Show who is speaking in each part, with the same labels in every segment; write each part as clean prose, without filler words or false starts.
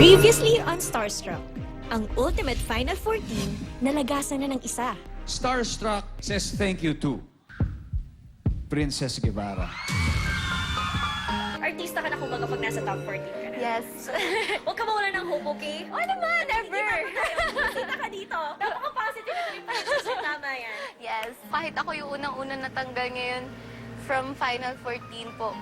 Speaker 1: Previously on Starstruck, ang Ultimate Final 14 nalagasan na ng isa.
Speaker 2: Starstruck says thank you to Princess Guevara.
Speaker 1: Artista ka na kumbaga pag nasa top 14 ka na.
Speaker 3: Yes.
Speaker 1: Huwag ka mawala ng hope, okay?
Speaker 3: Oo naman, never.
Speaker 1: Kita ka dito. Napaka-positive na rin Princess. Tama yan.
Speaker 3: Yes. Kahit ako yung unang-unang natanggal ngayon from Final 14 po,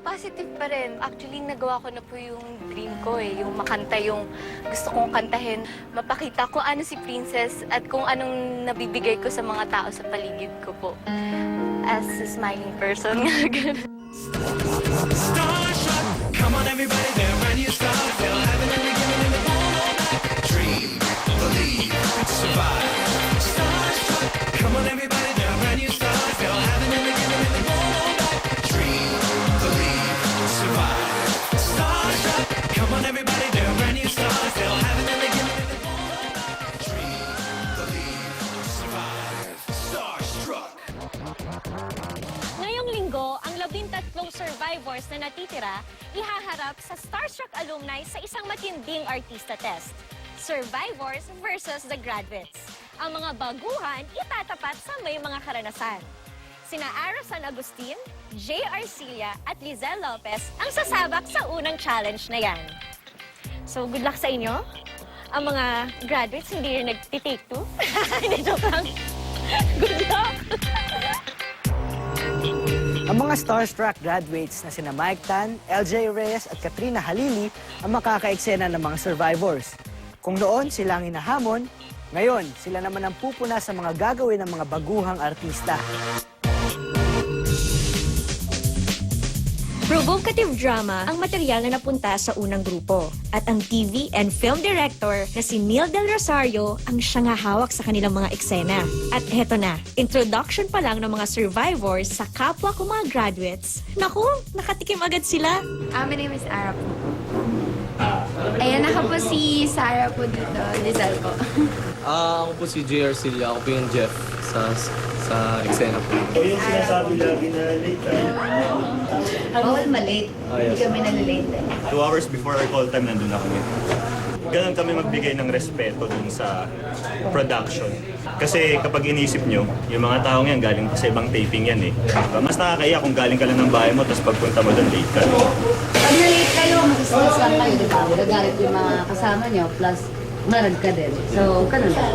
Speaker 3: positive pa rin. Actually, nagawa ko na po yung dream ko yung makanta yung gusto kong kantahin. Mapakita ko ano si Princess at kung anong nabibigay ko sa mga tao sa paligid ko po. As a smiling person.
Speaker 4: Starstruck, come on everybody, they're brand new stars. They'll have it in the beginning in the dream, believe, survive. Starstruck, come on everybody, they're brand new stars. They'll have it in the beginning in the dream, believe, survive. Starstruck, come on everybody, they're brand new stars. They'll have it in the beginning in the dream, believe, survive. Starstruck.
Speaker 1: Ngayong linggo, ang 13 survivors na natitira ihaharap sa Starstruck alumni sa isang matinding artista test. Survivors versus the graduates. Ang mga baguhan itatapat sa may mga karanasan. Sina Ara San Agustin, Jay Arcilla at Lizelle Lopez ang sasabak sa unang challenge na yan. So, good luck sa inyo. Ang mga graduates hindi rin nagtitake two. Hindi, joke lang. Good luck!
Speaker 5: Ang mga Starstruck graduates na sina Mike Tan, LJ Reyes at Katrina Halili ang makakaeksena ng mga survivors. Kung noon sila ang hinahamon, ngayon sila naman ang pupuna sa mga gagawin ng mga baguhang artista.
Speaker 1: Provocative drama ang material na napunta sa unang grupo. At ang TV and film director na si Neil Del Rosario ang siyang hawak sa kanilang mga eksena. At heto na, introduction pa lang ng mga survivors sa kapwa ko mga graduates. Naku, nakatikim agad sila.
Speaker 6: My name is Ara po. Ayan, naka po si Sarah po dito, Lizelle po.
Speaker 7: Ako po si Jay Arcilla, ako po yung Jeff sa eksena po.
Speaker 8: O yung sinasabi lagi na late,
Speaker 6: Bawal malate.
Speaker 7: yes.
Speaker 6: Hindi kami nalilate.
Speaker 8: 2 hours before our call time, nandun na kami. Ganun kami magbigay ng respeto dun sa production. Kasi kapag inisip nyo, yung mga taong yan galing pa sa ibang taping yan eh. Mas nakakaya kung galing ka lang ng bahay mo, tapos pagpunta mo doon, late ka.
Speaker 9: Pag na-late kayo, mag-stress lang kayo, di ba? Nagagalit yung mga kasama nyo, plus marag ka din. So, ganun lang.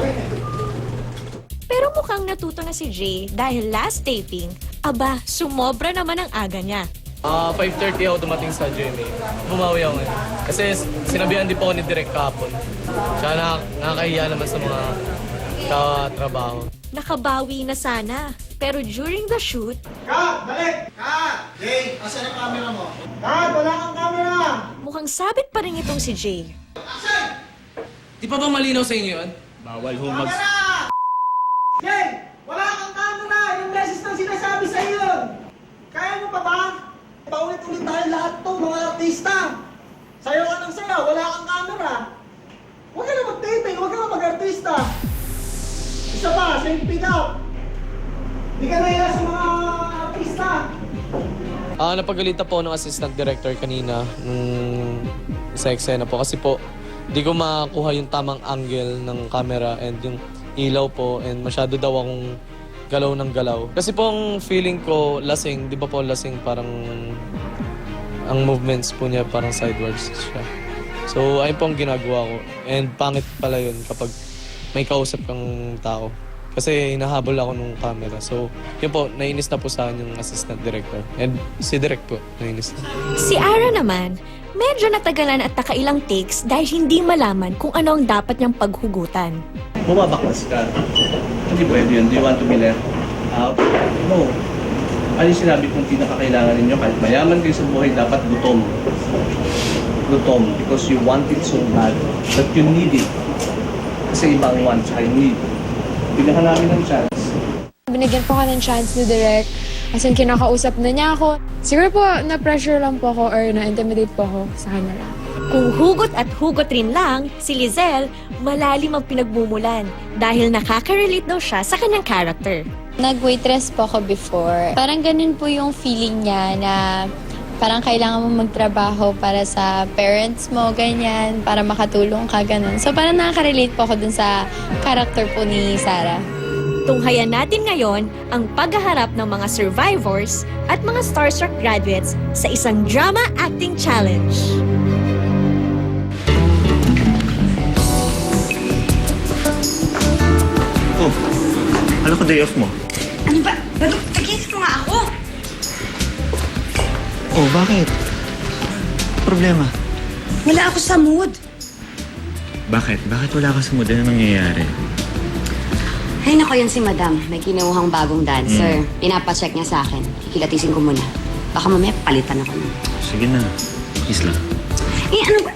Speaker 1: Pero mukhang natuto na si Jay dahil last taping, aba, sumobra naman ang aga niya.
Speaker 7: 5:30 ako dumating sa GMA. Bumawi ako ngayon. Kasi sinabihan din po ako ni Direk kahapon. Kaya nakakahiya naman sa mga katrabaho.
Speaker 1: Nakabawi na sana. Pero during the shoot,
Speaker 10: Kat! Balik! Kat! Jay, asan ang camera mo? Kat! Wala kang camera!
Speaker 1: mukhang sabit pa rin itong si Jay.
Speaker 7: Di pa ba malinaw sa inyo yun?
Speaker 8: Bawal humag...
Speaker 10: Jay! Wala kang camera! Yung beses nang sinasabi sa iyo! Kaya mo pa ba? Paulit-ulit tayo lahat to, mga artista! Sayo ka ng sayo, wala kang camera! Huwag ka na mag-taping, huwag ka na mag-artista! Isa pa, same pick up! Hindi ka nahiya sa mga artista!
Speaker 7: Napagalitan po ng assistant director kanina sa eksena po. Kasi po, di ko makakuha yung tamang angle ng camera and yung ilaw po and masyado daw akong galaw ng galaw. Kasi po ang feeling ko, lasing, di ba po lasing parang ang movements po niya parang sideways siya. So ayun po ang ginagawa ko and pangit pala yun kapag may kausap kang tao. Kasi hinahabol ako nung camera. So yun po, nainis na po sa akin yung assistant director. And si Direk po, nainis na.
Speaker 1: Si Ara naman, medyo natagalan at nakailang takes dahil hindi malaman kung ano ang dapat niyang paghugutan.
Speaker 11: Bumabaklas ka. Hindi pwede yun. Do you want to be left out? No. Ano yung sinabi kong pinakakailangan ninyo? Kahit mayaman kayo sa buhay, dapat gutom. Gutom. Because you want it so bad that you need it. Kasi ibang want, I need. Bigyan namin ng chance.
Speaker 6: Binigyan po ka ng chance ni Direk. As in, kinakausap na niya ako. Siguro po, na-pressure lang po ako or na-intimidate po ako sa kanya lang.
Speaker 1: Kung hugot at hugot rin lang, si Lizelle malalim ang pinagmumulan dahil nakaka-relate daw siya sa kanyang character.
Speaker 3: Nag-waitress po ako before. Parang ganun po yung feeling niya na
Speaker 6: parang kailangan mo magtrabaho para sa parents mo, ganyan, para makatulong ka, ganun. So parang nakaka-relate po ako dun sa character po ni Sarah.
Speaker 1: Tunghayan natin ngayon ang paghaharap ng mga survivors at mga starstruck graduates sa isang drama acting challenge.
Speaker 8: Oh, alam ko day off mo.
Speaker 9: Ano ba? Tagis mo nga ako!
Speaker 8: Oh, bakit? Problema?
Speaker 9: Wala ako sa mood.
Speaker 8: Bakit? Bakit wala ka sa mood? Ano nangyayari?
Speaker 9: Ay, nako yan si Madam. May kinuhang bagong dancer. Pinapacheck niya sa akin. Kikilatisin ko muna. Baka mamaya palitan ako na.
Speaker 8: Sige na. Kiss lang.
Speaker 9: Eh, ano ba?